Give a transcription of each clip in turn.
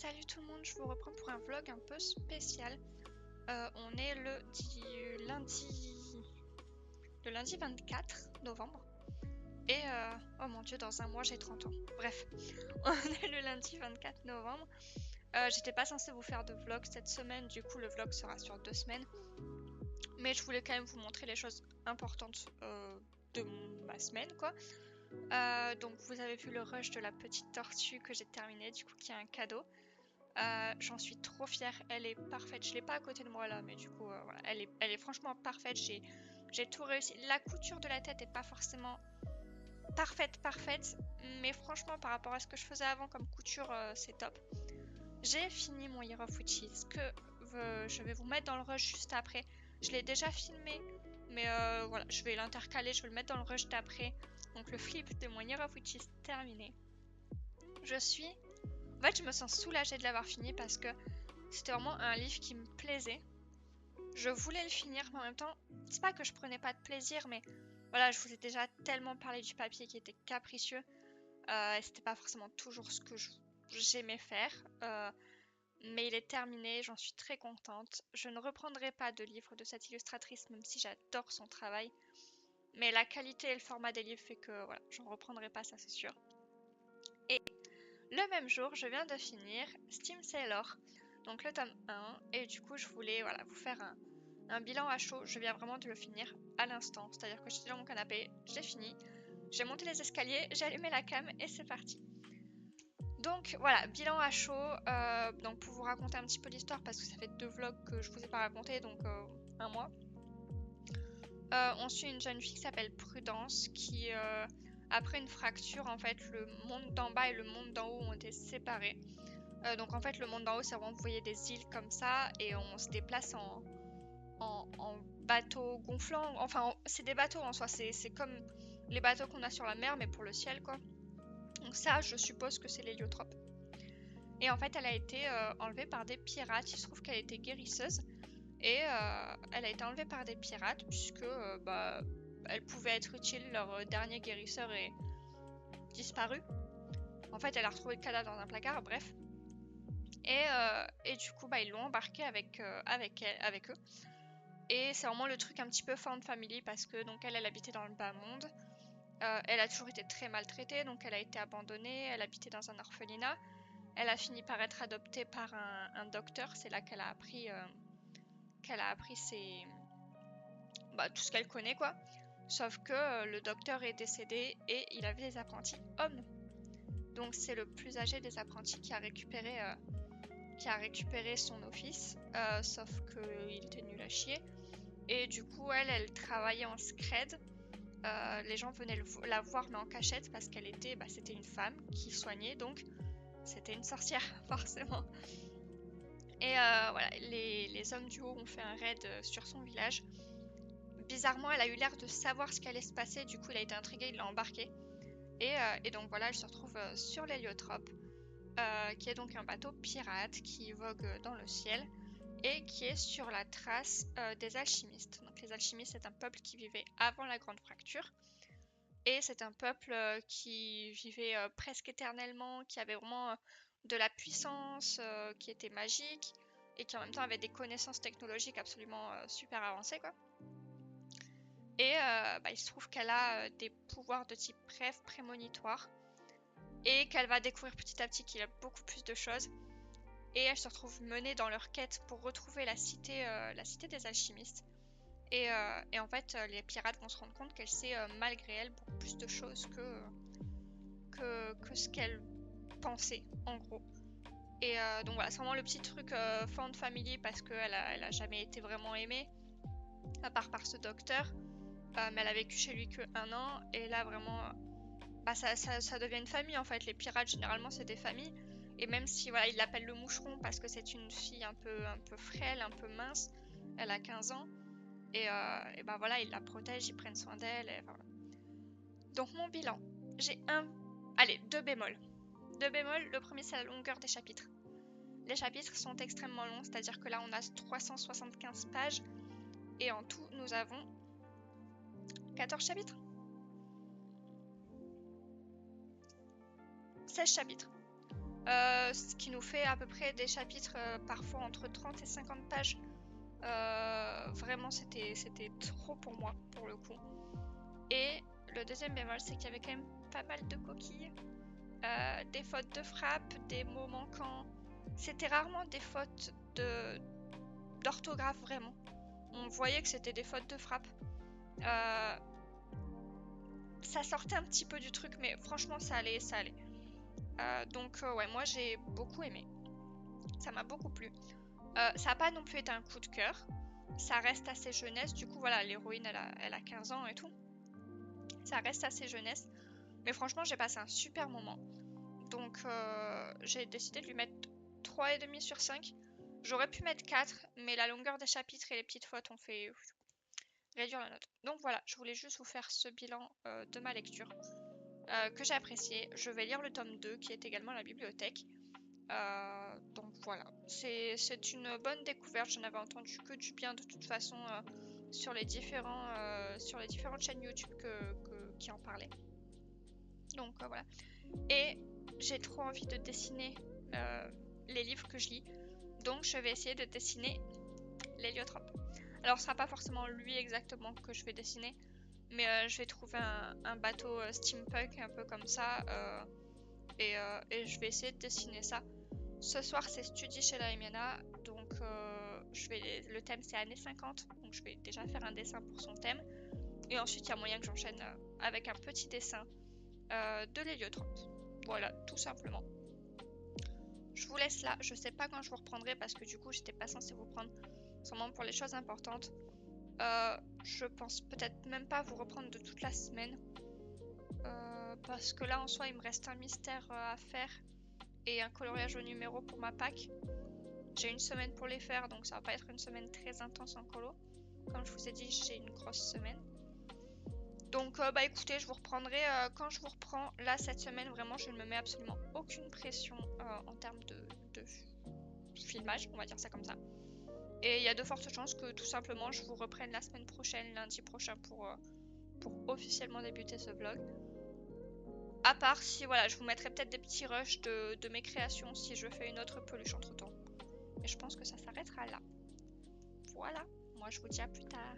Salut tout le monde, je vous reprends pour un vlog un peu spécial. On est le lundi 24 novembre. Et oh mon dieu, dans un mois j'ai 30 ans. Bref, on est le lundi 24 novembre. J'étais pas censée vous faire de vlog cette semaine, du coup le vlog sera sur 2 semaines. Mais je voulais quand même vous montrer les choses importantes de ma semaine, quoi. Donc vous avez vu le rush de la petite tortue que j'ai terminé, du coup qui est un cadeau. J'en suis trop fière, elle est parfaite. Je l'ai pas à côté de moi là, mais du coup, voilà, elle est franchement parfaite. J'ai tout réussi. La couture de la tête est pas forcément parfaite, mais franchement, par rapport à ce que je faisais avant comme couture, c'est top. J'ai fini mon Year of Witches que je vais vous mettre dans le rush juste après. Je l'ai déjà filmé, mais voilà, je vais l'intercaler, je vais le mettre dans le rush d'après. Donc le flip de mon Year of Witches terminé. En fait, je me sens soulagée de l'avoir fini parce que c'était vraiment un livre qui me plaisait. Je voulais le finir, mais en même temps, c'est pas que je prenais pas de plaisir, mais voilà, je vous ai déjà tellement parlé du papier qui était capricieux. C'était pas forcément toujours ce que j'aimais faire. Mais il est terminé, j'en suis très contente. Je ne reprendrai pas de livre de cette illustratrice, même si j'adore son travail. Mais la qualité et le format des livres fait que voilà, j'en reprendrai pas, ça c'est sûr. Et le même jour, je viens de finir Steam Sailor, donc le tome 1, et du coup je voulais voilà, vous faire un bilan à chaud. Je viens vraiment de le finir à l'instant, c'est-à-dire que j'étais dans mon canapé, j'ai fini, j'ai monté les escaliers, j'ai allumé la cam et c'est parti. Donc voilà, bilan à chaud, donc pour vous raconter un petit peu l'histoire, parce que ça fait 2 vlogs que je vous ai pas raconté, donc un mois. On suit une jeune fille qui s'appelle Prudence, qui après une fracture, en fait, le monde d'en bas et le monde d'en haut ont été séparés. Donc en fait, le monde d'en haut, c'est vraiment, vous voyez, des îles comme ça, et on se déplace en bateau gonflant. Enfin, c'est des bateaux en soi, c'est comme les bateaux qu'on a sur la mer, mais pour le ciel, quoi. Donc ça, je suppose que c'est l'héliotrope. Et en fait, elle a été enlevée par des pirates. Il se trouve qu'elle était guérisseuse. Et elle a été enlevée par des pirates, puisque bah, elle pouvait être utile. Leur dernier guérisseur est disparu. En fait, elle a retrouvé le cadavre dans un placard, bref. Et du coup, bah, ils l'ont embarqué avec eux. Et c'est vraiment le truc un petit peu found family, parce que donc elle habitait dans le bas monde. Elle a toujours été très maltraitée, donc elle a été abandonnée. Elle habitait dans un orphelinat. Elle a fini par être adoptée par un docteur. C'est là qu'elle a appris tout ce qu'elle connaît, quoi. Sauf que le docteur est décédé et il avait des apprentis hommes. Donc c'est le plus âgé des apprentis qui a récupéré son office, sauf qu'il était nul à chier. Et du coup, elle travaillait en scred. Les gens venaient la voir, mais en cachette, parce qu'elle était, c'était une femme qui soignait, donc c'était une sorcière, forcément. Et voilà, les hommes du haut ont fait un raid sur son village. Bizarrement, elle a eu l'air de savoir ce qui allait se passer, du coup, il a été intrigué, il l'a embarqué. Et donc voilà, elle se retrouve sur l'héliotrope, qui est donc un bateau pirate qui vogue dans le ciel et qui est sur la trace des alchimistes. Donc les alchimistes, c'est un peuple qui vivait avant la Grande Fracture. Et c'est un peuple qui vivait presque éternellement, qui avait vraiment de la puissance, qui était magique, et qui en même temps avait des connaissances technologiques absolument super avancées, quoi. Et il se trouve qu'elle a des pouvoirs de type rêve prémonitoire, et qu'elle va découvrir petit à petit qu'il y a beaucoup plus de choses. Et elle se retrouve menée dans leur quête pour retrouver la cité des alchimistes. Et en fait, les pirates vont se rendre compte qu'elle sait, malgré elle, beaucoup plus de choses que ce qu'elle pensait, en gros. Et donc voilà, c'est vraiment le petit truc found family, parce qu'elle a jamais été vraiment aimée, à part par ce docteur. Mais elle a vécu chez lui que 1 an, et là vraiment, ça devient une famille en fait. Les pirates, généralement, c'est des familles. Et même si voilà, il l'appelle le moucheron parce que c'est une fille un peu frêle, un peu mince, elle a 15 ans. Et voilà, ils la protègent, ils prennent soin d'elle. Voilà. Donc mon bilan, j'ai deux bémols. 2 bémols, le premier c'est la longueur des chapitres. Les chapitres sont extrêmement longs, c'est-à-dire que là on a 375 pages et en tout nous avons 14 chapitres 16 chapitres. Ce qui nous fait à peu près des chapitres parfois entre 30 et 50 pages. Vraiment, c'était trop pour moi, pour le coup. Et le deuxième bémol, c'est qu'il y avait quand même pas mal de coquilles, des fautes de frappe, des mots manquants. C'était rarement des fautes d'orthographe, vraiment. On voyait que c'était des fautes de frappe. Ça sortait un petit peu du truc, mais franchement, ça allait, ça allait. Donc ouais, moi j'ai beaucoup aimé. Ça m'a beaucoup plu. Ça n'a pas non plus été un coup de cœur. Ça reste assez jeunesse. Du coup, voilà, l'héroïne, elle a 15 ans et tout. Ça reste assez jeunesse. Mais franchement, j'ai passé un super moment. Donc, j'ai décidé de lui mettre 3,5 sur 5. J'aurais pu mettre 4, mais la longueur des chapitres et les petites fautes ont fait réduire la note. Donc voilà, je voulais juste vous faire ce bilan de ma lecture que j'ai apprécié. Je vais lire le tome 2 qui est également à la bibliothèque. Donc voilà, c'est une bonne découverte. Je n'avais entendu que du bien de toute façon sur les différentes chaînes YouTube qui en parlaient. Donc voilà. Et j'ai trop envie de dessiner les livres que je lis. Donc je vais essayer de dessiner l'héliotrope. Alors ce sera pas forcément lui exactement que je vais dessiner, mais je vais trouver un bateau steampunk un peu comme ça et je vais essayer de dessiner ça. Ce soir c'est Studi chez la Emiana, donc le thème c'est années 50, donc je vais déjà faire un dessin pour son thème. Et ensuite il y a moyen que j'enchaîne avec un petit dessin de l'héliotrope. Voilà, tout simplement. Je vous laisse là, je sais pas quand je vous reprendrai parce que du coup j'étais pas censée vous prendre sûrement pour les choses importantes. Je pense peut-être même pas vous reprendre de toute la semaine parce que là en soi il me reste un mystère à faire et un coloriage au numéro pour ma pack. J'ai une semaine pour les faire, donc ça va pas être une semaine très intense en colo. Comme je vous ai dit, j'ai une grosse semaine. Donc bah écoutez, je vous reprendrai quand je vous reprends. Là cette semaine vraiment je ne me mets absolument aucune pression en termes de filmage, on va dire ça comme ça. Et il y a de fortes chances que tout simplement je vous reprenne la semaine prochaine, lundi prochain pour officiellement débuter ce vlog. À part si voilà, je vous mettrai peut-être des petits rushs de mes créations si je fais une autre peluche entre temps. Et je pense que ça s'arrêtera là. Voilà, moi je vous dis à plus tard.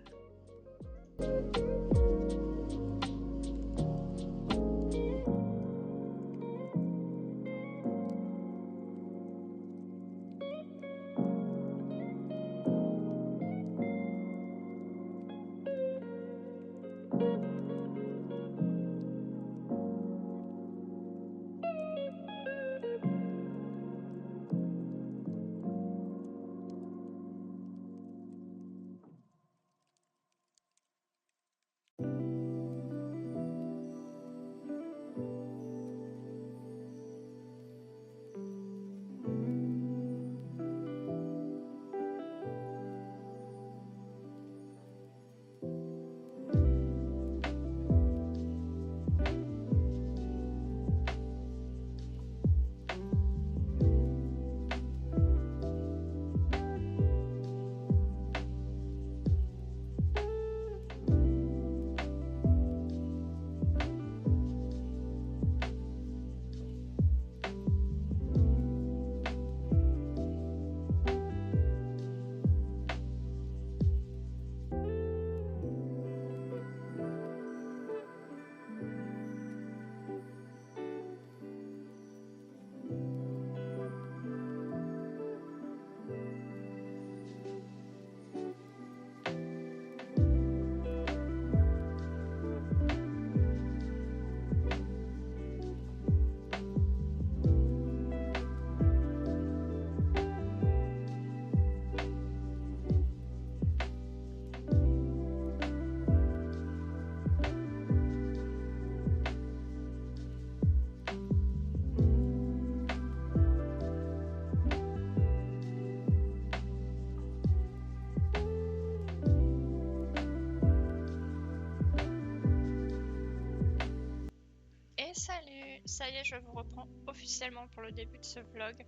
Et salut, ça y est, je vous reprends officiellement pour le début de ce vlog.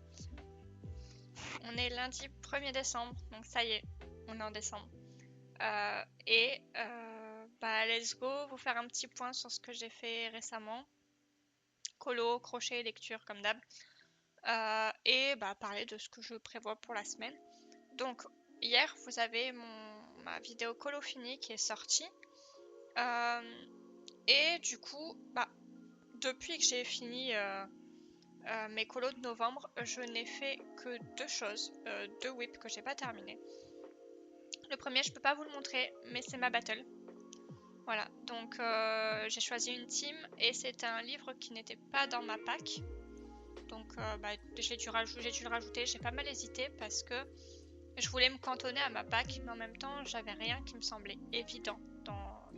On est lundi 1er décembre, donc ça y est, on est en décembre. Bah let's go, vous faire un petit point sur ce que j'ai fait récemment. Colo, crochet, lecture comme d'hab. et bah, parler de ce que je prévois pour la semaine. Donc hier vous avez ma vidéo colo finie qui est sortie, et du coup bah, depuis que j'ai fini mes colos de novembre, je n'ai fait que deux choses, deux whips que j'ai pas terminé. Le premier, je peux pas vous le montrer, mais c'est ma battle. Voilà, donc j'ai choisi une team et c'était un livre qui n'était pas dans ma pack. Donc bah, j'ai dû le rajouter, j'ai pas mal hésité parce que je voulais me cantonner à ma pack, mais en même temps, j'avais rien qui me semblait évident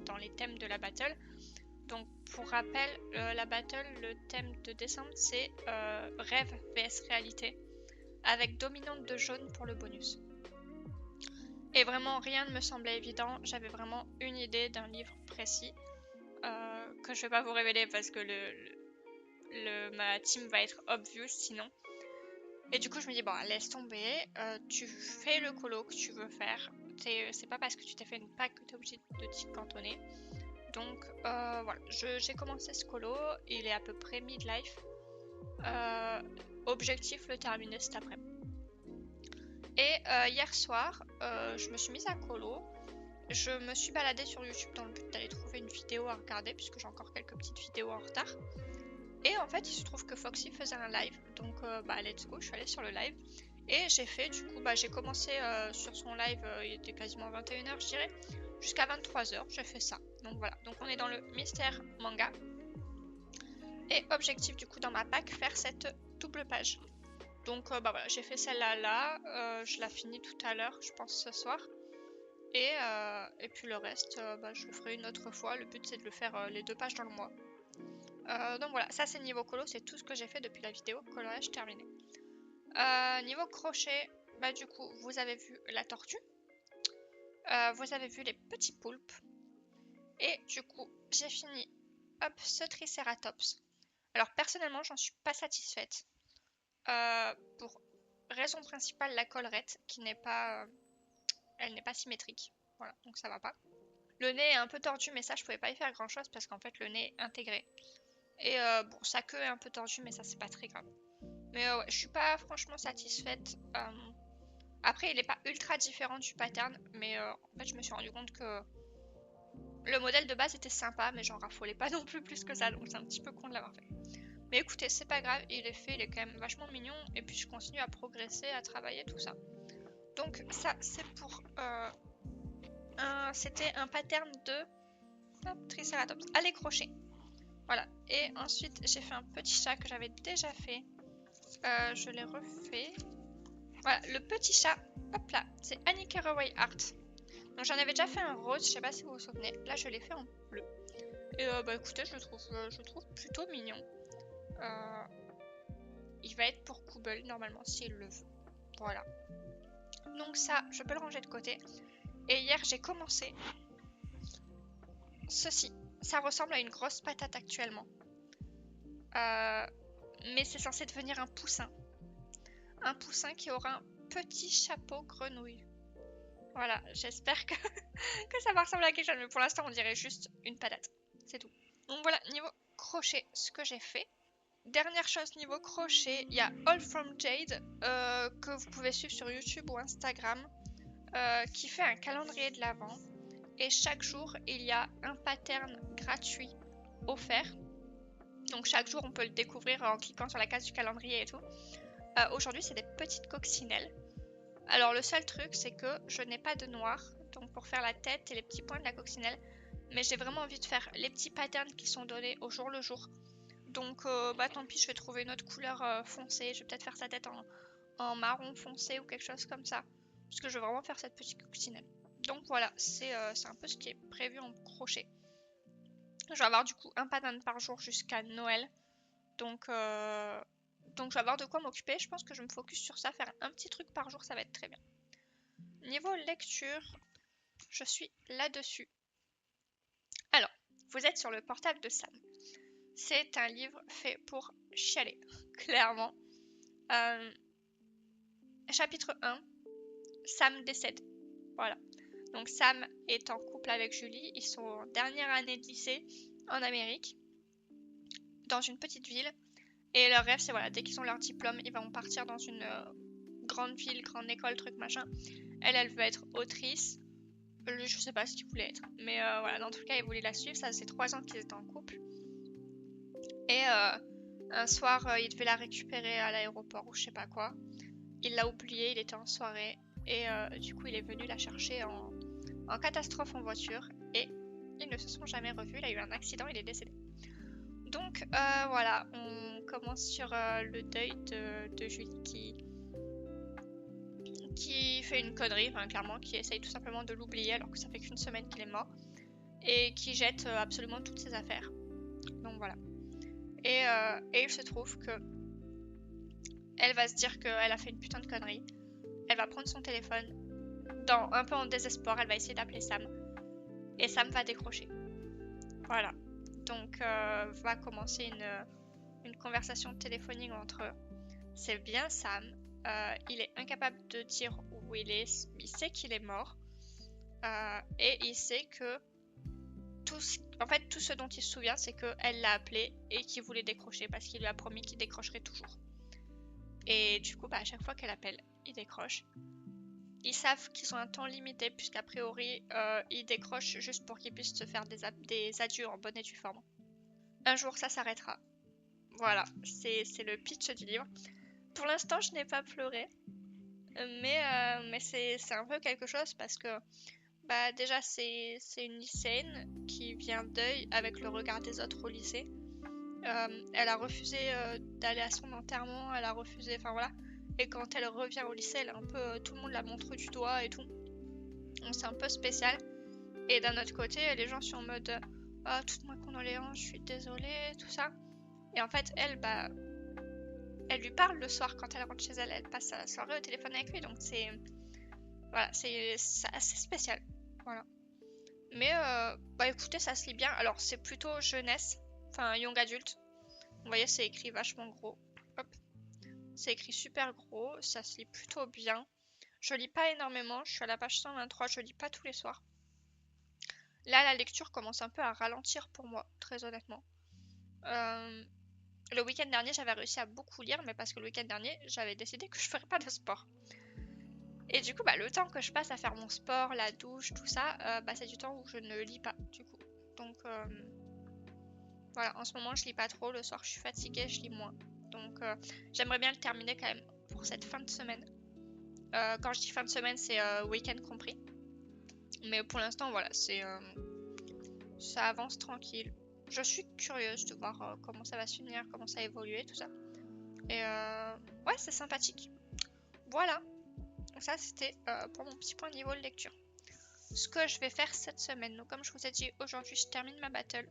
dans les thèmes de la battle. Donc pour rappel, la battle, le thème de décembre, c'est rêve vs réalité, avec dominante de jaune pour le bonus. Et vraiment rien ne me semblait évident, j'avais vraiment une idée d'un livre précis, que je vais pas vous révéler parce que ma team va être obvious sinon. Et du coup je me dis bon laisse tomber, tu fais le colo que tu veux faire, c'est pas parce que tu t'es fait une pack que tu es obligé de t'y cantonner. Donc voilà, j'ai commencé ce colo, il est à peu près mid-life. Objectif le terminer cet après-midi. Et hier soir, je me suis mise à colo. Je me suis baladée sur YouTube dans le but d'aller trouver une vidéo à regarder, puisque j'ai encore quelques petites vidéos en retard. Et en fait, il se trouve que Foxy faisait un live, donc bah let's go, je suis allée sur le live. Et j'ai fait, du coup, bah j'ai commencé sur son live, il était quasiment 21h je dirais, jusqu'à 23h, j'ai fait ça. Donc voilà, donc on est dans le mystère manga. Et objectif du coup dans ma pack, faire cette double page. Donc bah voilà, j'ai fait celle-là là, je la finis tout à l'heure, je pense ce soir. Et puis le reste, bah, je le ferai une autre fois. Le but c'est de le faire les 2 pages dans le mois. Donc voilà, ça c'est niveau colo, c'est tout ce que j'ai fait depuis la vidéo coloriage terminée. Niveau crochet, bah du coup vous avez vu la tortue, vous avez vu les petits poulpes, et du coup j'ai fini hop ce tricératops. Alors personnellement j'en suis pas satisfaite, pour raison principale la collerette qui n'est pas, elle n'est pas symétrique, voilà donc ça va pas. Le nez est un peu tordu, mais ça je pouvais pas y faire grand chose parce qu'en fait le nez est intégré. Et bon, sa queue est un peu tordue, mais ça c'est pas très grave. Mais ouais, je suis pas franchement satisfaite. Après, il est pas ultra différent du pattern, mais en fait, je me suis rendu compte que le modèle de base était sympa, mais j'en raffolais pas non plus que ça, donc c'est un petit peu con de l'avoir fait. Mais écoutez, c'est pas grave, il est fait, il est quand même vachement mignon, et puis je continue à progresser, à travailler, tout ça. Donc ça, c'est pour c'était un pattern de Triceratops à l'écrochet. Voilà, et ensuite j'ai fait un petit chat que j'avais déjà fait. Je l'ai refait. Voilà, le petit chat, hop là, c'est Annie Carraway Art. Donc j'en avais déjà fait un rose, je sais pas si vous vous souvenez. Là je l'ai fait en bleu. Et bah écoutez, je le trouve plutôt mignon. Il va être pour Kooble normalement s'il le veut. Voilà. Donc ça, je peux le ranger de côté. Et hier j'ai commencé ceci. Ça ressemble à une grosse patate actuellement. Mais c'est censé devenir un poussin. Un poussin qui aura un petit chapeau grenouille. Voilà, j'espère que, que ça va ressembler à quelque chose, mais pour l'instant on dirait juste une patate, c'est tout. Donc voilà, niveau crochet, ce que j'ai fait. Dernière chose niveau crochet, il y a All From Jade, que vous pouvez suivre sur YouTube ou Instagram, qui fait un calendrier de l'Avent. Et chaque jour, il y a un pattern gratuit offert. Donc chaque jour, on peut le découvrir en cliquant sur la case du calendrier et tout. Aujourd'hui, c'est des petites coccinelles. Alors le seul truc c'est que je n'ai pas de noir, donc pour faire la tête et les petits points de la coccinelle, mais j'ai vraiment envie de faire les petits patterns qui sont donnés au jour le jour. Donc bah tant pis, je vais trouver une autre couleur foncée, je vais peut-être faire sa tête en marron foncé ou quelque chose comme ça, parce que je veux vraiment faire cette petite coccinelle. Donc voilà, c'est un peu ce qui est prévu en crochet. Je vais avoir du coup un pattern par jour jusqu'à Noël, donc je vais avoir de quoi m'occuper. Je pense que je vais me focus sur ça, faire un petit truc par jour, ça va être très bien. Niveau lecture, je suis là-dessus. Alors, vous êtes sur le portable de Sam. C'est un livre fait pour chialer, clairement. Chapitre 1, Sam décède. Voilà. Donc Sam est en couple avec Julie. Ils sont en dernière année de lycée en Amérique, dans une petite ville. Et leur rêve, c'est voilà, dès qu'ils ont leur diplôme, ils vont partir dans une grande ville, grande école, truc machin. Elle veut être autrice. Lui, je sais pas ce qu'il voulait être. Mais voilà, dans tout cas, il voulait la suivre. Ça faisait 3 ans qu'ils étaient en couple. Et un soir, il devait la récupérer à l'aéroport ou je sais pas quoi. Il l'a oublié, il était en soirée. Et du coup, il est venu la chercher en catastrophe en voiture. Et ils ne se sont jamais revus. Il a eu un accident, il est décédé. Donc voilà, on commence sur le deuil de Julie qui fait une connerie, enfin, clairement, qui essaye tout simplement de l'oublier alors que ça fait qu'une semaine qu'il est mort. Et qui jette absolument toutes ses affaires. Donc voilà. Et il se trouve que elle va se dire qu'elle a fait une putain de connerie. Elle va prendre son téléphone, un peu en désespoir, elle va essayer d'appeler Sam. Et Sam va décrocher. Voilà. Donc va commencer une conversation téléphonique entre eux. C'est bien Sam. Il est incapable de dire où il est. Il sait qu'il est mort. Et il sait que tout ce dont il se souvient, c'est qu'elle l'a appelé et qu'il voulait décrocher parce qu'il lui a promis qu'il décrocherait toujours. Et du coup, à chaque fois qu'elle appelle, il décroche. Ils savent qu'ils ont un temps limité puisqu'a priori, ils décrochent juste pour qu'ils puissent se faire des adieux en bonne et due forme. Un jour, ça s'arrêtera. Voilà, c'est le pitch du livre. Pour l'instant, je n'ai pas pleuré. Mais c'est un peu quelque chose parce que déjà c'est une lycéenne qui vient d'œil avec le regard des autres au lycée. Elle a refusé d'aller à son enterrement, elle a refusé, enfin voilà. Et quand elle revient au lycée, elle est un peu, tout le monde la montre du doigt et tout. Donc c'est un peu spécial. Et d'un autre côté, les gens sont en mode ah, toutes mes condoléances, je suis désolée, tout ça. Et en fait, elle lui parle le soir quand elle rentre chez elle. Elle passe la soirée au téléphone avec lui, donc c'est voilà, c'est assez spécial. Voilà. Mais écoutez, ça se lit bien. Alors c'est plutôt jeunesse, enfin young adulte. Vous voyez, c'est écrit vachement gros. Hop. C'est écrit super gros, ça se lit plutôt bien. Je lis pas énormément, je suis à la page 123, je lis pas tous les soirs. Là, la lecture commence un peu à ralentir pour moi, très honnêtement. Le week-end dernier, j'avais réussi à beaucoup lire, mais parce que le week-end dernier, j'avais décidé que je ferais pas de sport. Et du coup, le temps que je passe à faire mon sport, la douche, tout ça, c'est du temps où je ne lis pas, du coup. Donc, voilà, en ce moment, je lis pas trop. Le soir, je suis fatiguée, je lis moins. Donc, j'aimerais bien le terminer quand même pour cette fin de semaine. Quand je dis fin de semaine, c'est week-end compris. Mais pour l'instant, voilà, ça avance tranquille. Je suis curieuse de voir comment ça va se finir, comment ça va évoluer, tout ça. Et ouais, c'est sympathique. Voilà. Donc ça, c'était pour mon petit point niveau de lecture. Ce que je vais faire cette semaine. Donc, comme je vous ai dit, aujourd'hui, je termine ma battle.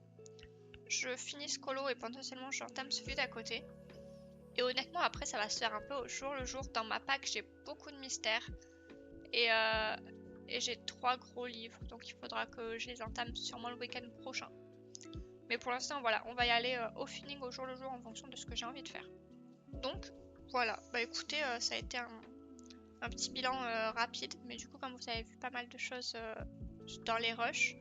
Je finis ce colo et potentiellement, j'entame celui d'à côté. Et honnêtement, après, ça va se faire un peu au jour le jour. Dans ma pack, j'ai beaucoup de mystères. Et j'ai 3 gros livres. Donc, il faudra que je les entame sûrement le week-end prochain. Mais pour l'instant, voilà, on va y aller au feeling au jour le jour en fonction de ce que j'ai envie de faire. Donc, voilà. Écoutez, ça a été un petit bilan rapide. Mais du coup, comme vous avez vu pas mal de choses dans les rushs,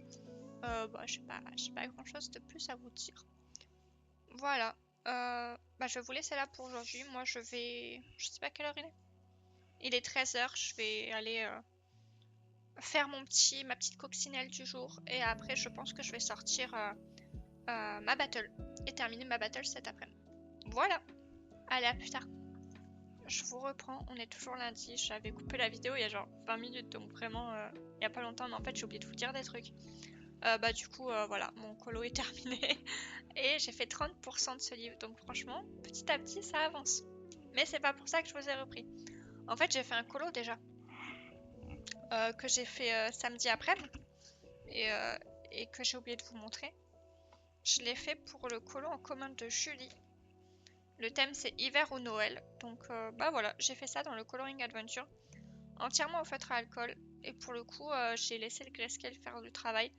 je sais pas grand chose de plus à vous dire. Voilà. Je vais vous laisser là pour aujourd'hui. Moi, je sais pas quelle heure il est. Il est 13h. Je vais aller faire ma petite coccinelle du jour. Et après, je pense que je vais sortir ma battle. Et terminer ma battle cet après-midi. Voilà. Allez, à plus tard. Je vous reprends. On est toujours lundi. J'avais coupé la vidéo il y a genre 20 minutes. Donc vraiment, il n'y a pas longtemps. Mais en fait, j'ai oublié de vous dire des trucs. Du coup, voilà, mon colo est terminé. Et j'ai fait 30% de ce livre. Donc franchement, petit à petit, ça avance. Mais c'est pas pour ça que je vous ai repris. En fait, j'ai fait un colo déjà. Que j'ai fait samedi après-midi. Et que j'ai oublié de vous montrer. Je l'ai fait pour le colo en commun de Julie. Le thème, c'est hiver ou Noël. Donc, voilà, j'ai fait ça dans le Coloring Adventure. Entièrement au feutre à alcool. Et pour le coup, j'ai laissé le grayscale faire du travail.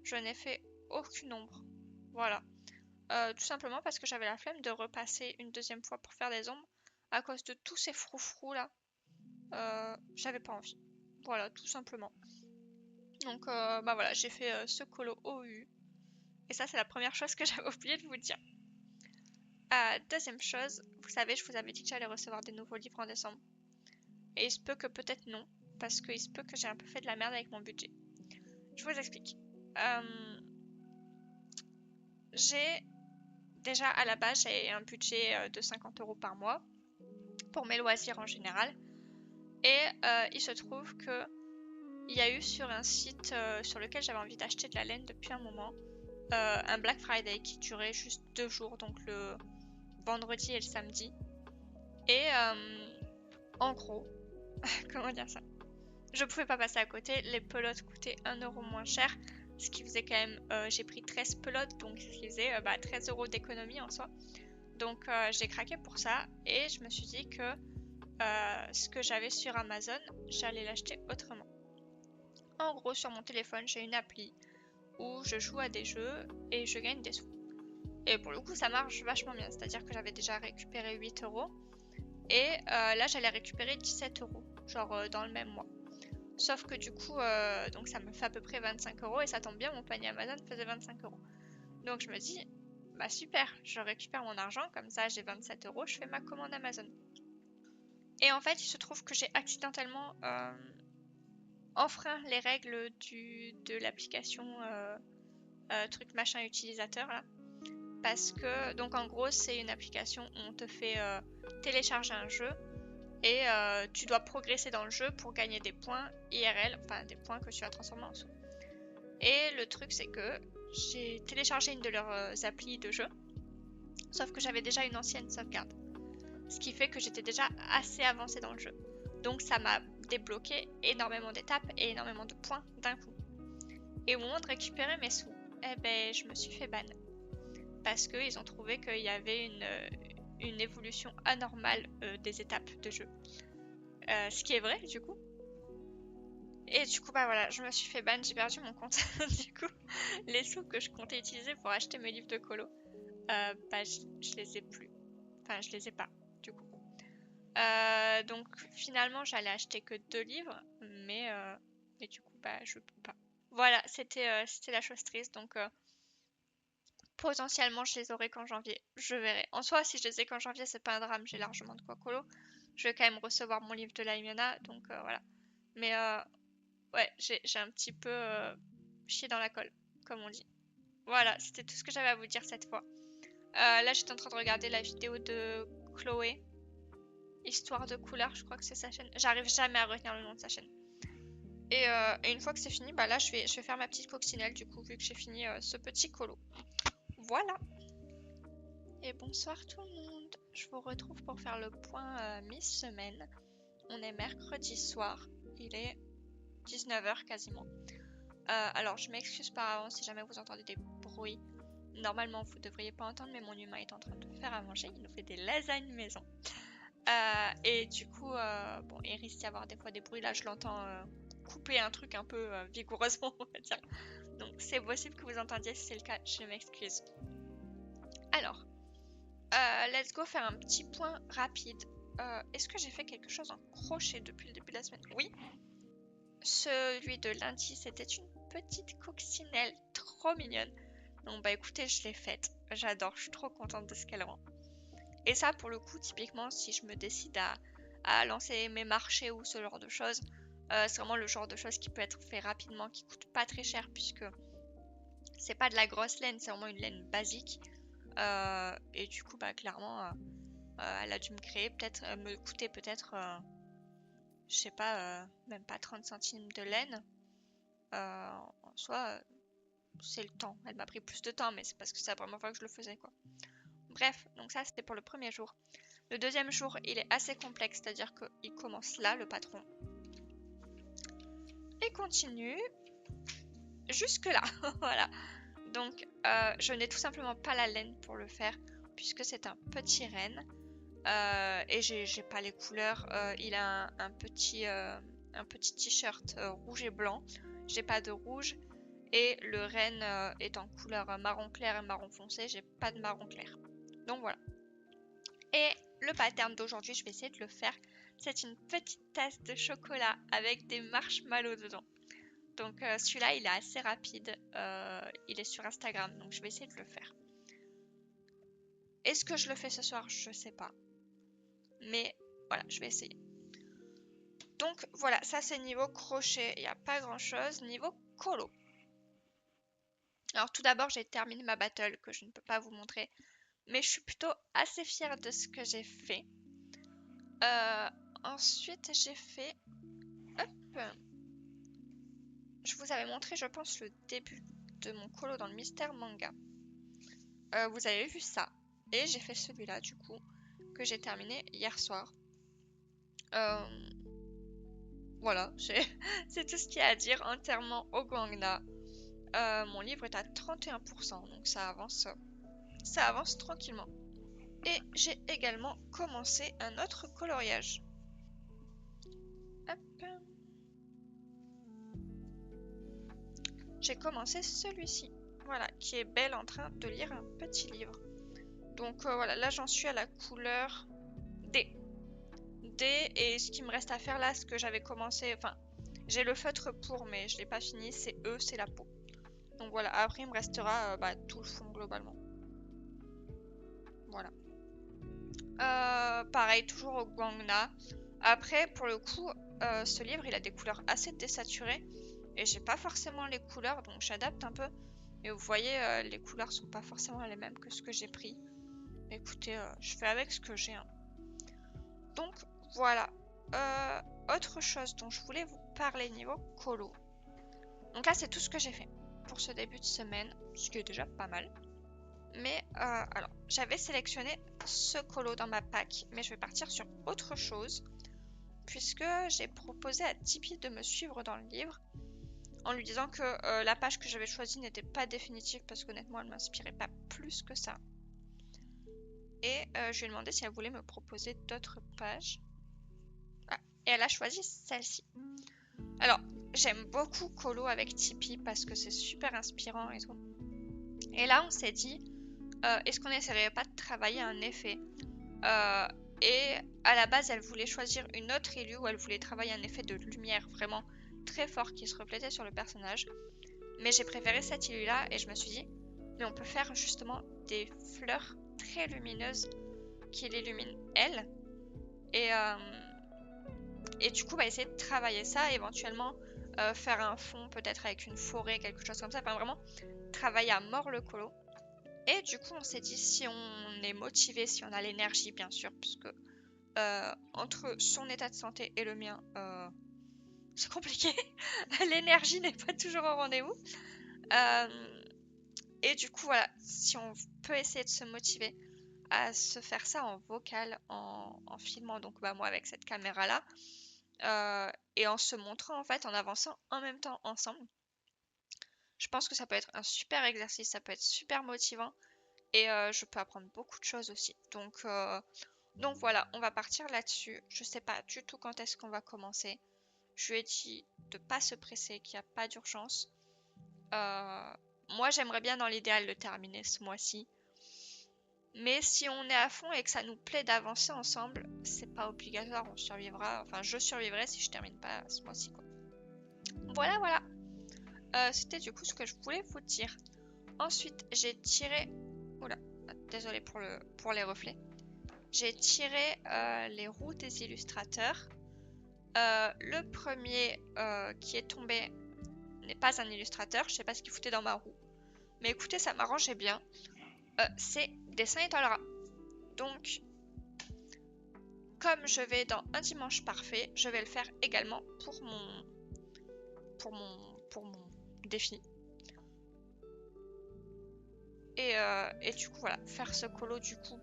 Je n'ai fait aucune ombre. Voilà. Tout simplement parce que j'avais la flemme de repasser une deuxième fois pour faire des ombres. À cause de tous ces froufrous là. J'avais pas envie. Voilà, tout simplement. Donc, voilà, j'ai fait ce colo OU. Et ça, c'est la première chose que j'avais oublié de vous dire. Deuxième chose, vous savez, je vous avais dit que j'allais recevoir des nouveaux livres en décembre. Et il se peut que peut-être non, parce qu'il se peut que j'ai un peu fait de la merde avec mon budget. Je vous explique. J'ai déjà à la base, j'ai un budget de 50 € par mois pour mes loisirs en général. Et il se trouve que il y a eu sur un site sur lequel j'avais envie d'acheter de la laine depuis un moment, un Black Friday qui durait juste 2 jours, donc le vendredi et le samedi. Et en gros, comment dire ça? Je pouvais pas passer à côté, les pelotes coûtaient 1 € moins cher, ce qui faisait quand même, j'ai pris 13 pelotes, donc ce qui faisait 13 € d'économie en soi. Donc j'ai craqué pour ça et je me suis dit que ce que j'avais sur Amazon, j'allais l'acheter autrement. En gros, sur mon téléphone, j'ai une appli où je joue à des jeux et je gagne des sous. Et pour le coup, ça marche vachement bien, c'est-à-dire que j'avais déjà récupéré 8 € et là, j'allais récupérer 17 €, genre dans le même mois. Sauf que du coup, donc ça me fait à peu près 25 € et ça tombe bien, mon panier Amazon faisait 25 €. Donc je me dis, bah super, je récupère mon argent, comme ça j'ai 27 €, je fais ma commande Amazon. Et en fait, il se trouve que j'ai accidentellement enfreint les règles de l'application truc machin utilisateur là. Parce que, donc en gros, c'est une application où on te fait télécharger un jeu et tu dois progresser dans le jeu pour gagner des points IRL, enfin des points que tu vas transformer en sous. Et le truc, c'est que j'ai téléchargé une de leurs applis de jeu, sauf que j'avais déjà une ancienne sauvegarde. Ce qui fait que j'étais déjà assez avancée dans le jeu. Donc ça m'a débloqué énormément d'étapes et énormément de points d'un coup. Et au moment de récupérer mes sous, eh ben, je me suis fait ban. Parce qu'ils ont trouvé qu'il y avait une évolution anormale des étapes de jeu. Ce qui est vrai du coup. Et du coup, bah voilà, je me suis fait ban, j'ai perdu mon compte. Du coup, les sous que je comptais utiliser pour acheter mes livres de colo, bah je les ai plus. Enfin, je les ai pas, du coup. Donc finalement, j'allais acheter que 2 livres, mais du coup, bah je peux pas. Voilà, c'était la chose triste, donc potentiellement je les aurai qu'en janvier, je verrai. En soi, si je les ai qu'en janvier, c'est pas un drame, j'ai largement de quoi colo. Je vais quand même recevoir mon livre de la Imiona, donc voilà. Mais ouais, j'ai un petit peu chié dans la colle, comme on dit. Voilà, c'était tout ce que j'avais à vous dire cette fois. Là, j'étais en train de regarder la vidéo de Chloé, Histoire de couleur, je crois que c'est sa chaîne. J'arrive jamais à retenir le nom de sa chaîne. Et une fois que c'est fini, bah là, je vais faire ma petite coccinelle, du coup, vu que j'ai fini ce petit colo. Voilà. Et bonsoir tout le monde. Je vous retrouve pour faire le point mi-semaine. On est mercredi soir. Il est 19 h quasiment. Alors, je m'excuse par avance si jamais vous entendez des bruits. Normalement, vous devriez pas entendre, mais mon humain est en train de faire à manger. Il nous fait des lasagnes maison. Et du coup, bon, il risque d'y avoir des fois des bruits. Là, je l'entends couper un truc un peu vigoureusement, on va dire. Donc, c'est possible que vous entendiez. Si c'est le cas, je m'excuse. Alors, let's go faire un petit point rapide. Est-ce que j'ai fait quelque chose en crochet depuis le début de la semaine? Oui. Celui de lundi, c'était une petite coccinelle trop mignonne. Donc bah écoutez, je l'ai faite. J'adore, je suis trop contente de ce qu'elle rend. Et ça, pour le coup, typiquement, si je me décide à lancer mes marchés ou ce genre de choses, c'est vraiment le genre de choses qui peut être fait rapidement, qui coûte pas très cher, puisque c'est pas de la grosse laine, c'est vraiment une laine basique. Et du coup, bah clairement, elle a dû me coûter peut-être, je sais pas, même pas 30 centimes de laine. En soi, c'est le temps. Elle m'a pris plus de temps, mais c'est parce que c'est la première fois que je le faisais, quoi. Bref, donc ça, c'était pour le premier jour. Le deuxième jour, il est assez complexe, c'est-à-dire qu'il commence là, le patron, et continue jusque là. Voilà. Donc, je n'ai tout simplement pas la laine pour le faire, puisque c'est un petit renne. Et j'ai pas les couleurs. Il a un petit t-shirt rouge et blanc. J'ai pas de rouge. Et le renne est en couleur marron clair et marron foncé. J'ai pas de marron clair. Donc voilà. Et le pattern d'aujourd'hui, je vais essayer de le faire. C'est une petite tasse de chocolat avec des marshmallows dedans. Donc celui-là, il est assez rapide. Il est sur Instagram, donc je vais essayer de le faire. Est-ce que je le fais ce soir? Je sais pas. Mais voilà, je vais essayer. Donc voilà, ça c'est niveau crochet, il n'y a pas grand chose. Niveau colo. Alors tout d'abord, j'ai terminé ma battle que je ne peux pas vous montrer. Mais je suis plutôt assez fière de ce que j'ai fait. Ensuite, j'ai fait... Hop. Je vous avais montré, je pense, le début de mon colo dans le mystère manga. Vous avez vu ça. Et j'ai fait celui-là, du coup, que j'ai terminé hier soir. Voilà, c'est tout ce qu'il y a à dire. Entièrement au Guangna. Mon livre est à 31%, donc ça avance tranquillement. Et j'ai également commencé un autre coloriage. Hop. J'ai commencé celui-ci, voilà, qui est Belle en train de lire un petit livre. Donc voilà, là j'en suis à la couleur D. D, et ce qui me reste à faire là, ce que j'avais commencé, enfin, j'ai le feutre pour, mais je l'ai pas fini, c'est E, c'est la peau. Donc voilà, après il me restera tout le fond globalement. Voilà. Pareil, toujours au Guangna. Après, pour le coup, ce livre, il a des couleurs assez désaturées. Et j'ai pas forcément les couleurs, donc j'adapte un peu. Et vous voyez, les couleurs sont pas forcément les mêmes que ce que j'ai pris. Écoutez, je fais avec ce que j'ai. Hein. Donc, voilà. Autre chose dont je voulais vous parler niveau colo. Donc là, c'est tout ce que j'ai fait pour ce début de semaine, ce qui est déjà pas mal. Mais alors, j'avais sélectionné ce colo dans ma pack, mais je vais partir sur autre chose, puisque j'ai proposé à Tipeee de me suivre dans le livre, en lui disant que la page que j'avais choisie n'était pas définitive, parce qu'honnêtement, elle ne m'inspirait pas plus que ça. Et je lui ai demandé si elle voulait me proposer d'autres pages. Ah, et elle a choisi celle-ci. Alors, j'aime beaucoup colo avec Tipeee, parce que c'est super inspirant et tout. Et là, on s'est dit... est-ce qu'on n'essaierait pas de travailler un effet et à la base, elle voulait choisir une autre élue où elle voulait travailler un effet de lumière vraiment très fort qui se reflétait sur le personnage. Mais j'ai préféré cette élue-là et je me suis dit, mais on peut faire justement des fleurs très lumineuses qui l'illuminent elle. Et du coup, essayer de travailler ça, éventuellement faire un fond peut-être avec une forêt, quelque chose comme ça. Enfin, vraiment travailler à mort le colo. Et du coup, on s'est dit, si on est motivé, si on a l'énergie, bien sûr, puisque entre son état de santé et le mien, c'est compliqué. L'énergie n'est pas toujours au rendez-vous. Et du coup, voilà, si on peut essayer de se motiver à se faire ça en vocal, en filmant, donc moi avec cette caméra-là, et en se montrant, en fait, en avançant en même temps ensemble, je pense que ça peut être un super exercice, ça peut être super motivant. Et je peux apprendre beaucoup de choses aussi. Donc voilà, on va partir là-dessus. Je sais pas du tout quand est-ce qu'on va commencer. Je lui ai dit de pas se presser, qu'il n'y a pas d'urgence. Moi, j'aimerais bien dans l'idéal le terminer ce mois-ci. Mais si on est à fond et que ça nous plaît d'avancer ensemble, c'est pas obligatoire, on survivra. Enfin, je survivrai si je termine pas ce mois-ci, quoi. Voilà, voilà. C'était du coup ce que je voulais vous dire. Ensuite, j'ai tiré... Oula, désolé pour les reflets. J'ai tiré les roues des illustrateurs. Le premier qui est tombé n'est pas un illustrateur. Je sais pas ce qu'il foutait dans ma roue. Mais écoutez, ça m'arrangeait bien. C'est Dessin Étoilera. Donc, comme je vais dans un dimanche parfait, je vais le faire également pour mon défi. Et du coup, voilà, faire ce colo du coup,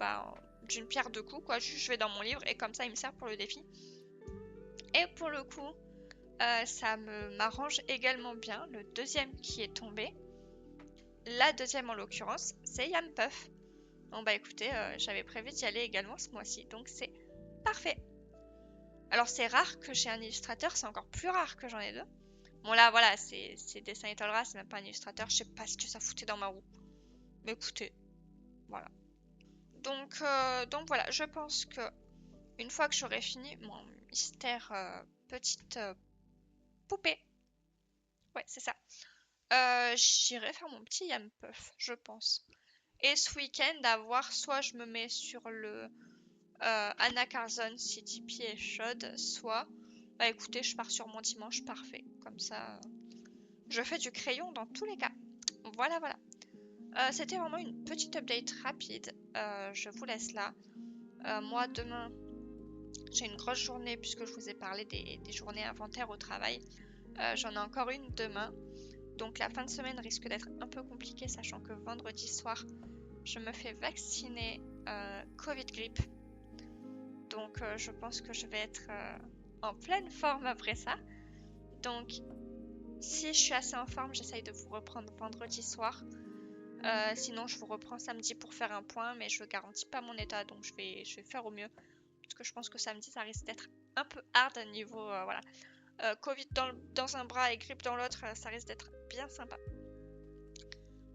d'une pierre deux coups, quoi. Je vais dans mon livre et comme ça, il me sert pour le défi. Et pour le coup, ça m'arrange également bien. Le deuxième qui est tombé, la deuxième en l'occurrence, c'est Yam Puff. Donc écoutez, j'avais prévu d'y aller également ce mois-ci, donc c'est parfait. Alors c'est rare que j'ai un illustrateur, c'est encore plus rare que j'en ai deux. Bon là voilà, c'est Dessin Étoilera, c'est même pas un illustrateur, je sais pas ce que ça foutait dans ma roue. Mais écoutez, voilà. Donc voilà, je pense que une fois que j'aurai fini mon mystère petite poupée, ouais c'est ça, j'irai faire mon petit Yam Puff, je pense. Et ce week-end, à voir, soit je me mets sur le Anna Carzon si Tipeee est chaude, soit, bah écoutez, je pars sur mon dimanche parfait. Comme ça, je fais du crayon dans tous les cas. Voilà, voilà. C'était vraiment une petite update rapide. Je vous laisse là. Moi, demain, j'ai une grosse journée puisque je vous ai parlé des journées inventaires au travail. J'en ai encore une demain. Donc la fin de semaine risque d'être un peu compliquée, sachant que vendredi soir, je me fais vacciner Covid grippe. Donc je pense que je vais être en pleine forme après ça. Donc si je suis assez en forme, j'essaye de vous reprendre vendredi soir. Sinon je vous reprends samedi pour faire un point, mais je ne garantis pas mon état, donc je vais faire au mieux. Parce que je pense que samedi ça risque d'être un peu hard niveau voilà. Covid dans un bras et grippe dans l'autre, ça risque d'être bien sympa.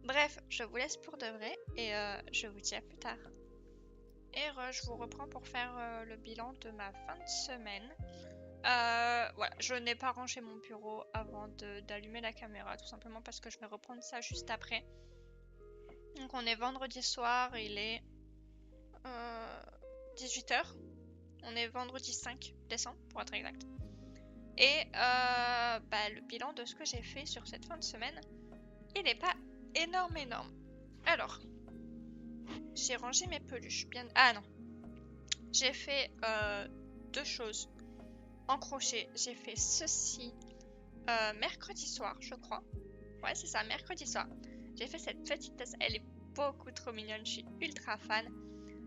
Bref, je vous laisse pour de vrai et je vous dis à plus tard. Et je vous reprends pour faire le bilan de ma fin de semaine. Voilà, je n'ai pas rangé mon bureau avant d'allumer la caméra, tout simplement parce que je vais reprendre ça juste après. Donc on est vendredi soir, il est 18h. On est vendredi 5 décembre, pour être exact. Et bah, le bilan de ce que j'ai fait sur cette fin de semaine, il n'est pas énorme. Alors, j'ai rangé mes peluches. Ah non. J'ai fait deux choses en crochet. J'ai fait ceci mercredi soir, je crois. Ouais, c'est ça, mercredi soir. J'ai fait cette petite tasse. Elle est beaucoup trop mignonne. Je suis ultra fan.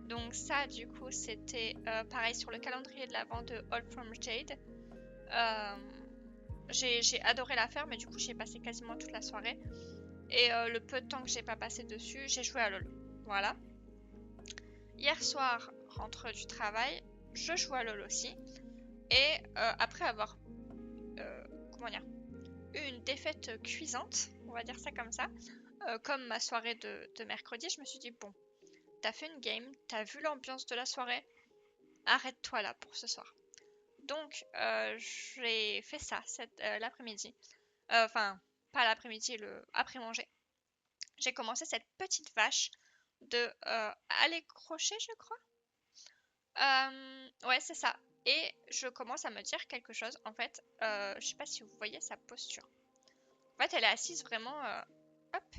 Donc ça, du coup, c'était pareil sur le calendrier de l'avent de All From Jade. J'ai adoré la faire, mais du coup, j'ai passé quasiment toute la soirée. Et le peu de temps que j'ai pas passé dessus, j'ai joué à LoL. Voilà. Hier soir, rentre du travail, je joue à LoL aussi. Et après avoir comment dire, eu une défaite cuisante, on va dire ça comme ça, comme ma soirée de mercredi, je me suis dit, bon, t'as fait une game, t'as vu l'ambiance de la soirée, arrête-toi là pour ce soir. Donc, j'ai fait ça l'après-midi. Enfin, pas l'après-midi, le après-manger. J'ai commencé cette petite vache de aller crocher, je crois. Ouais, c'est ça. Et je commence à me dire quelque chose. En fait, je sais pas si vous voyez sa posture. En fait, elle est assise vraiment, hop,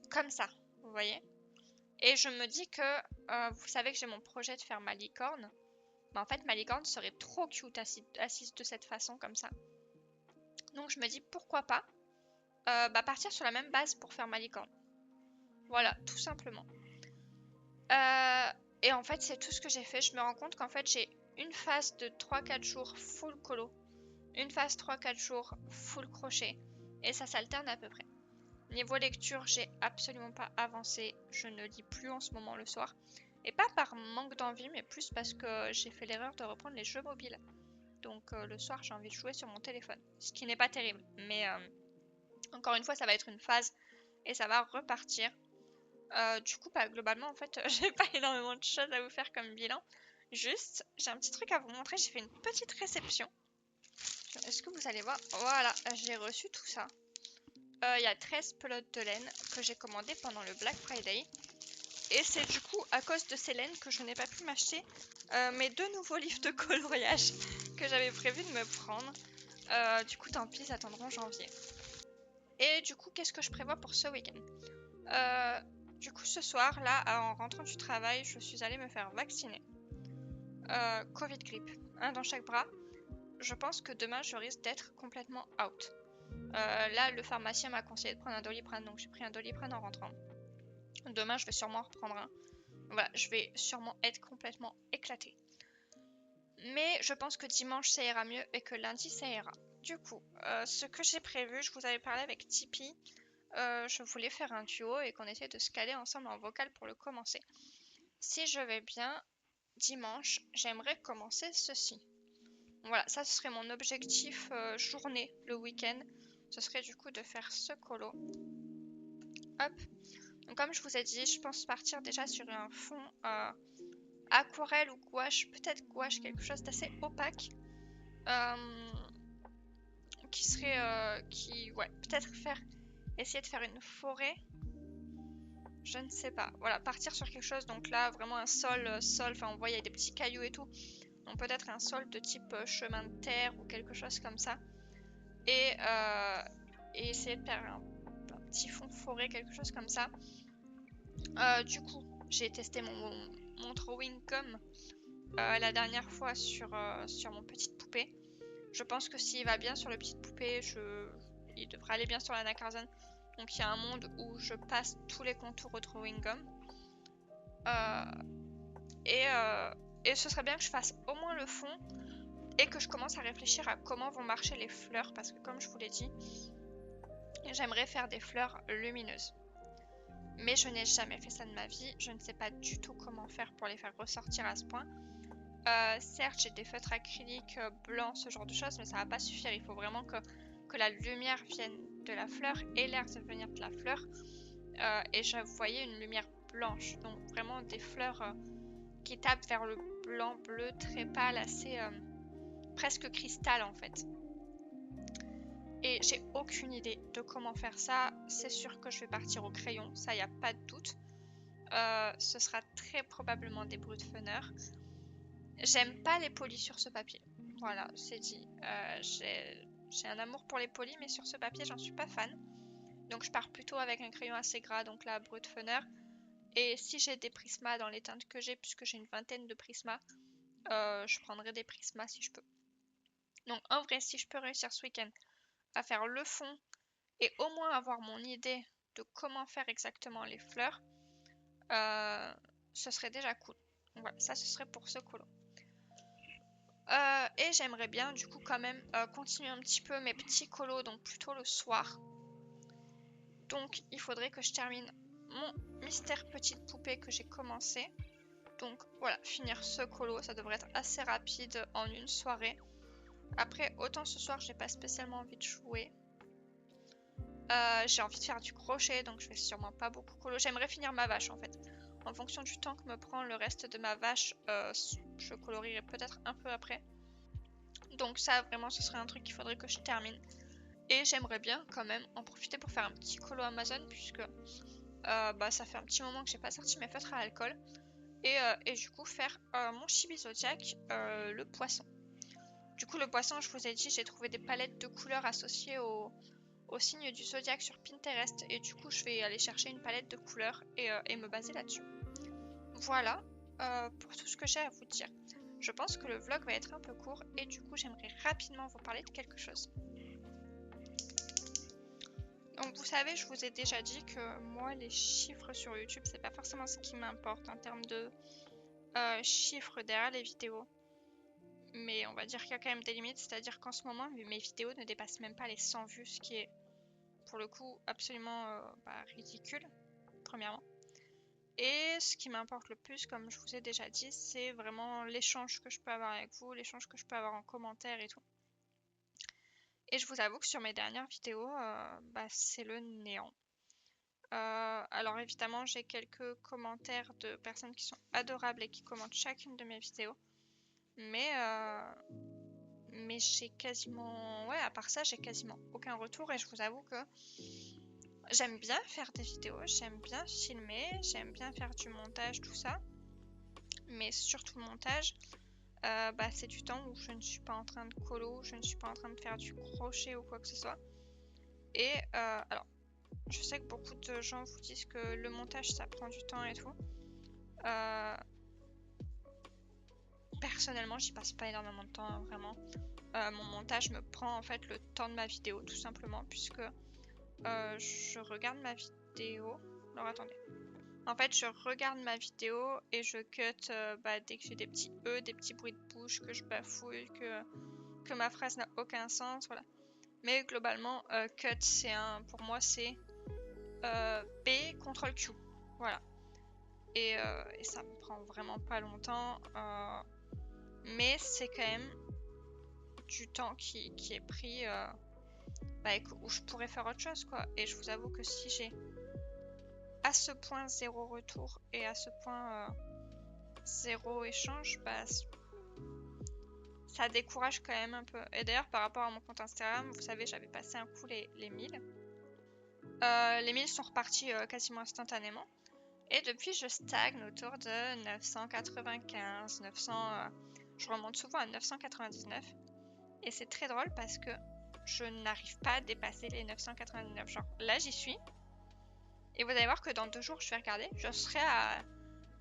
comme ça, vous voyez. Et je me dis que, vous savez que j'ai mon projet de faire ma licorne. Mais en fait, ma licorne serait trop cute assise de cette façon, comme ça. Donc je me dis, pourquoi pas bah, partir sur la même base pour faire ma licorne. Voilà, tout simplement. Et en fait, c'est tout ce que j'ai fait. Je me rends compte qu'en fait, j'ai une phase de 3-4 jours full colo. Une phase 3-4 jours full crochet. Et ça s'alterne à peu près. Niveau lecture, j'ai absolument pas avancé. Je ne lis plus en ce moment le soir. Et pas par manque d'envie, mais plus parce que j'ai fait l'erreur de reprendre les jeux mobiles. Donc le soir, j'ai envie de jouer sur mon téléphone. Ce qui n'est pas terrible. Mais encore une fois, ça va être une phase. Et ça va repartir. Du coup, bah, globalement, en fait, j'ai pas énormément de choses à vous faire comme bilan. Juste, j'ai un petit truc à vous montrer. J'ai fait une petite réception. Est-ce que vous allez voir? Voilà, j'ai reçu tout ça. Il y a 13 pelotes de laine que j'ai commandées pendant le Black Friday. Et c'est du coup à cause de ces laines que je n'ai pas pu m'acheter mes deux nouveaux livres de coloriage que j'avais prévu de me prendre. Du coup, tant pis, ils attendront janvier. Et du coup, qu'est-ce que je prévois pour ce week-end? Du coup, ce soir, là, en rentrant du travail, je suis allée me faire vacciner. Covid grippe, un dans chaque bras. Je pense que demain, je risque d'être complètement out. Là, le pharmacien m'a conseillé de prendre un Doliprane, donc j'ai pris un Doliprane en rentrant. Demain, je vais sûrement en reprendre un. Voilà, je vais sûrement être complètement éclatée. Mais je pense que dimanche, ça ira mieux et que lundi, ça ira. Du coup, ce que j'ai prévu, je vous avais parlé avec Tipeee. Je voulais faire un duo et qu'on essaie de se caler ensemble en vocal pour le commencer. Si je vais bien, dimanche, j'aimerais commencer ceci. Voilà, ça ce serait mon objectif journée, le week-end. Ce serait du coup de faire ce colo. Hop. Donc comme je vous ai dit, je pense partir déjà sur un fond aquarelle ou gouache, peut-être gouache, quelque chose d'assez opaque. Qui serait, ouais, peut-être essayer de faire une forêt. Je ne sais pas. Voilà, partir sur quelque chose. Donc là, vraiment un sol, enfin on voit il y a des petits cailloux et tout. Donc peut-être un sol de type chemin de terre ou quelque chose comme ça. Et essayer de faire un petit fond forêt, quelque chose comme ça. Du coup, j'ai testé mon throwing gum la dernière fois sur mon petite poupée. Je pense que s'il va bien sur le petite poupée, il devrait aller bien sur la Naccarzone. Donc il y a un monde où je passe tous les contours au throwing gum. Et ce serait bien que je fasse au moins le fond et que je commence à réfléchir à comment vont marcher les fleurs, parce que comme je vous l'ai dit, j'aimerais faire des fleurs lumineuses. Mais je n'ai jamais fait ça de ma vie, je ne sais pas du tout comment faire pour les faire ressortir à ce point. Certes, j'ai des feutres acryliques blancs, ce genre de choses, mais ça va pas suffire. Il faut vraiment que la lumière vienne de la fleur et l'air de venir de la fleur. Et je voyais une lumière blanche, donc vraiment des fleurs qui tapent vers le blanc bleu très pâle, assez presque cristal en fait. Et j'ai aucune idée de comment faire ça. C'est sûr que je vais partir au crayon, ça y a pas de doute. Ce sera très probablement des Brutfunner. J'aime pas les polis sur ce papier. Voilà, c'est dit. J'ai un amour pour les polis, mais sur ce papier, j'en suis pas fan. Donc je pars plutôt avec un crayon assez gras, donc la Brutfunner. Et si j'ai des prismas dans les teintes que j'ai, puisque j'ai une vingtaine de prismas, je prendrai des prismas si je peux. Donc en vrai, si je peux réussir ce week-end à faire le fond et au moins avoir mon idée de comment faire exactement les fleurs, ce serait déjà cool. Donc voilà, ça ce serait pour ce colo. Et j'aimerais bien du coup quand même continuer un petit peu mes petits colos, donc plutôt le soir. Donc il faudrait que je termine mon mystère petite poupée que j'ai commencé. Donc voilà, finir ce colo, ça devrait être assez rapide en une soirée. Après, autant ce soir j'ai pas spécialement envie de jouer. J'ai envie de faire du crochet, donc je vais sûrement pas beaucoup colo. J'aimerais finir ma vache en fait. En fonction du temps que me prend le reste de ma vache, je colorierai peut-être un peu après. Donc ça vraiment ce serait un truc qu'il faudrait que je termine. Et j'aimerais bien quand même en profiter pour faire un petit colo Amazon, puisque ça fait un petit moment que j'ai pas sorti mes feutres à alcool. Et du coup faire mon chibi zodiac, le poisson. Du coup le poisson, je vous ai dit, j'ai trouvé des palettes de couleurs associées au signe du zodiaque sur Pinterest. Et du coup je vais aller chercher une palette de couleurs et me baser là-dessus. Voilà pour tout ce que j'ai à vous dire. Je pense que le vlog va être un peu court et du coup j'aimerais rapidement vous parler de quelque chose. Donc vous savez, je vous ai déjà dit que moi les chiffres sur YouTube c'est pas forcément ce qui m'importe en termes de chiffres derrière les vidéos. Mais on va dire qu'il y a quand même des limites, c'est-à-dire qu'en ce moment mes vidéos ne dépassent même pas les 100 vues, ce qui est pour le coup absolument ridicule, premièrement. Et ce qui m'importe le plus, comme je vous ai déjà dit, c'est vraiment l'échange que je peux avoir avec vous, l'échange que je peux avoir en commentaire et tout. Et je vous avoue que sur mes dernières vidéos, c'est le néant. Alors évidemment, j'ai quelques commentaires de personnes qui sont adorables et qui commentent chacune de mes vidéos. Mais j'ai quasiment... Ouais, à part ça, j'ai quasiment aucun retour. Et je vous avoue que j'aime bien faire des vidéos, j'aime bien filmer, j'aime bien faire du montage, tout ça. Mais surtout le montage, c'est du temps où je ne suis pas en train de colo, je ne suis pas en train de faire du crochet ou quoi que ce soit. Et alors, je sais que beaucoup de gens vous disent que le montage ça prend du temps et tout. Personnellement, j'y passe pas énormément de temps, hein, vraiment. Mon montage me prend en fait le temps de ma vidéo, tout simplement, puisque je regarde ma vidéo. Alors attendez. En fait, je regarde ma vidéo et je cut dès que j'ai des petits des petits bruits de bouche, que je bafouille, que ma phrase n'a aucun sens, voilà. Mais globalement, cut, pour moi, c'est B, CTRL Q. Voilà. Et ça me prend vraiment pas longtemps. Mais c'est quand même du temps qui est pris où je pourrais faire autre chose, quoi. Et je vous avoue que si j'ai à ce point 0 retour et à ce point 0 échange, ça décourage quand même un peu. Et d'ailleurs, par rapport à mon compte Instagram, vous savez, j'avais passé un coup les 1000. Les 1000 sont repartis quasiment instantanément. Et depuis, je stagne autour de 995, 900... je remonte souvent à 999. Et c'est très drôle parce que je n'arrive pas à dépasser les 999. Genre, là, j'y suis. Et vous allez voir que dans 2 jours, je vais regarder. Je serai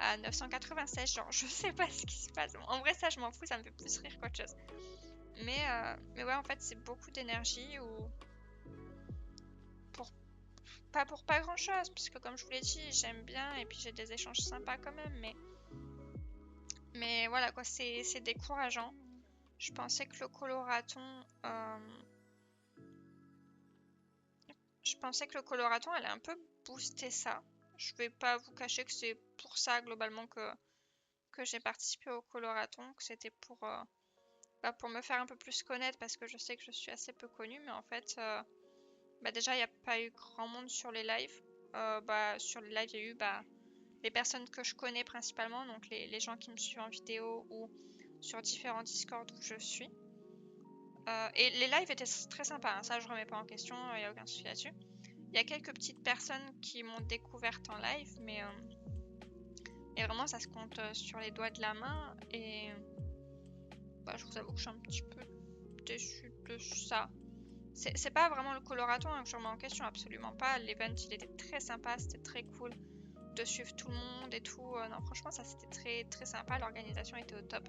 à 996. Genre, je sais pas ce qui se passe. En vrai, ça, je m'en fous. Ça me fait plus rire qu'autre chose. Mais ouais, en fait, c'est beaucoup d'énergie ou... Pas pour pas grand chose, puisque comme je vous l'ai dit, j'aime bien et puis j'ai des échanges sympas quand même, mais voilà quoi, c'est décourageant. Je pensais que le coloraton, allait un peu booster ça. Je vais pas vous cacher que c'est pour ça globalement que j'ai participé au coloraton, que c'était pour me faire un peu plus connaître parce que je sais que je suis assez peu connue, mais en fait, déjà il n'y a pas eu grand monde sur les lives. Sur les lives, il y a eu les personnes que je connais principalement, donc les gens qui me suivent en vidéo ou sur différents Discord où je suis. Et les lives étaient très sympas, hein, ça je remets pas en question, il n'y a aucun souci là-dessus. Il y a quelques petites personnes qui m'ont découverte en live, mais vraiment ça se compte sur les doigts de la main. Et je vous avoue que je suis un petit peu déçue de ça. C'est pas vraiment le coloraton que je remets en question, absolument pas. L'event il était très sympa, c'était très cool de suivre tout le monde et tout. Non, franchement, ça c'était très très sympa. L'organisation était au top.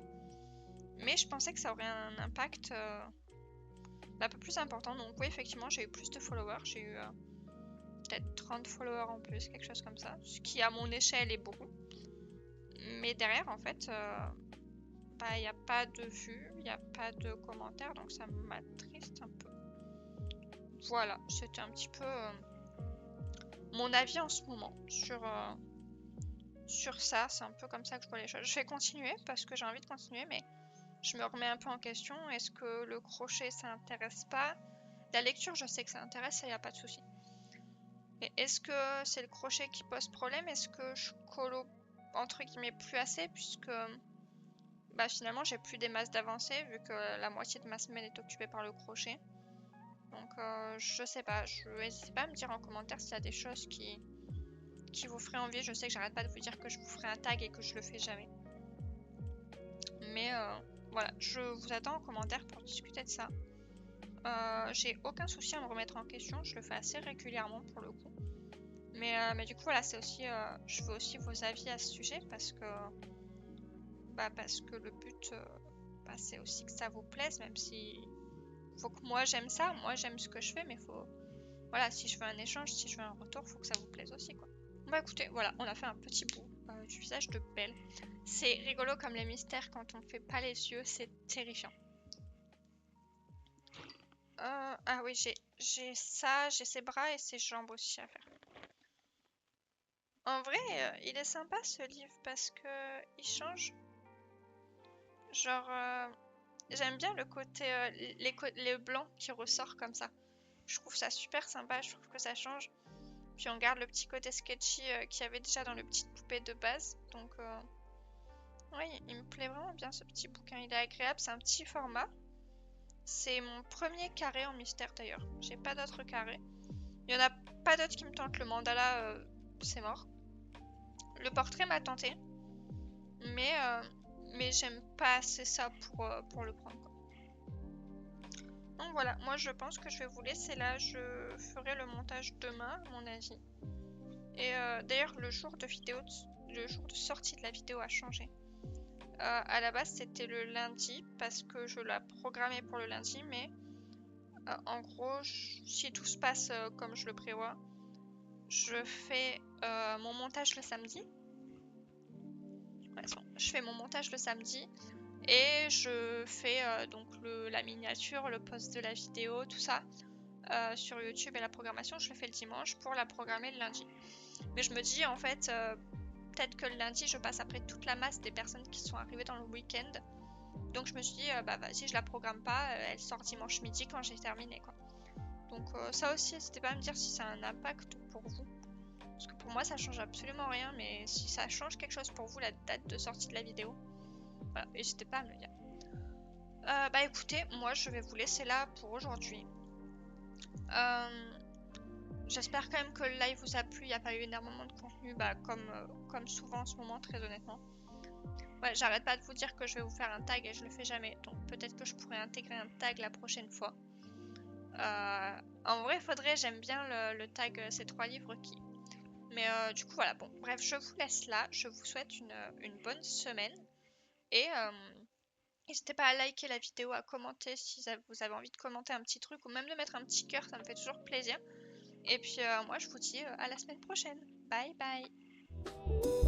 Mais je pensais que ça aurait un impact un peu plus important. Donc, oui, effectivement, j'ai eu plus de followers. J'ai eu peut-être 30 followers en plus, quelque chose comme ça. Ce qui, à mon échelle, est beaucoup. Mais derrière, en fait, il n'y a pas de vues, il n'y a pas de commentaires. Donc, ça m'attriste un peu. Voilà, c'était un petit peu mon avis en ce moment sur ça. C'est un peu comme ça que je vois les choses. Je vais continuer parce que j'ai envie de continuer, mais je me remets un peu en question. Est-ce que le crochet ça intéresse pas? La lecture, je sais que ça intéresse, ça y a pas de souci. Mais est-ce que c'est le crochet qui pose problème? Est-ce que je colo entre guillemets plus assez puisque finalement j'ai plus des masses d'avancée vu que la moitié de ma semaine est occupée par le crochet. Donc je sais pas, n'hésitez pas à me dire en commentaire s'il y a des choses qui vous feraient envie. Je sais que j'arrête pas de vous dire que je vous ferai un tag et que je le fais jamais. Mais voilà, je vous attends en commentaire pour discuter de ça. J'ai aucun souci à me remettre en question, je le fais assez régulièrement pour le coup. Mais du coup voilà, c'est aussi, je veux aussi vos avis à ce sujet parce que le but c'est aussi que ça vous plaise, même si faut que moi j'aime ça, moi j'aime ce que je fais, mais voilà, si je veux un échange, si je veux un retour, faut que ça vous plaise aussi quoi. Écoutez, voilà, on a fait un petit bout du visage de Belle. C'est rigolo comme les mystères quand on fait pas les yeux, c'est terrifiant. Ah oui, j'ai ça, j'ai ses bras et ses jambes aussi à faire. En vrai, il est sympa ce livre parce que il change. Genre, j'aime bien le côté, les blancs qui ressort comme ça. Je trouve ça super sympa, je trouve que ça change. Puis on garde le petit côté sketchy qu'il y avait déjà dans le petit poupée de base. Donc, oui, il me plaît vraiment bien ce petit bouquin. Il est agréable, c'est un petit format. C'est mon premier carré en mystère d'ailleurs. J'ai pas d'autres carrés. Il y en a pas d'autres qui me tentent. Le mandala, c'est mort. Le portrait m'a tenté. Mais j'aime pas assez ça pour le prendre. Quoi. Donc voilà, moi je pense que je vais vous laisser là. Je ferai le montage demain, à mon avis. Et d'ailleurs, le jour de sortie de la vidéo a changé. À la base, c'était le lundi parce que je l'ai programmé pour le lundi, mais en gros, si tout se passe comme je le prévois, je fais mon montage le samedi. Ouais, je fais mon montage le samedi et je fais donc la miniature, le post de la vidéo, tout ça sur YouTube et la programmation, je le fais le dimanche pour la programmer le lundi. Mais je me dis en fait, peut-être que le lundi, je passe après toute la masse des personnes qui sont arrivées dans le week-end. Donc je me suis dit, vas-y, je la programme pas, elle sort dimanche midi quand j'ai terminé quoi. Donc ça aussi, n'hésitez pas à me dire si ça a un impact pour vous. Parce que pour moi, ça change absolument rien, mais si ça change quelque chose pour vous, la date de sortie de la vidéo, voilà, n'hésitez pas à me le dire. Écoutez, moi je vais vous laisser là pour aujourd'hui. J'espère quand même que le live vous a plu. Il n'y a pas eu énormément de contenu, bah, comme souvent en ce moment, très honnêtement. Ouais, j'arrête pas de vous dire que je vais vous faire un tag et je le fais jamais. Donc peut-être que je pourrais intégrer un tag la prochaine fois. En vrai, faudrait, j'aime bien le tag ces 3 livres qui. Mais du coup, voilà. Bon, bref, je vous laisse là. Je vous souhaite une bonne semaine. Et n'hésitez pas à liker la vidéo, à commenter si vous avez envie de commenter un petit truc ou même de mettre un petit cœur, ça me fait toujours plaisir. Et puis moi, je vous dis à la semaine prochaine. Bye bye.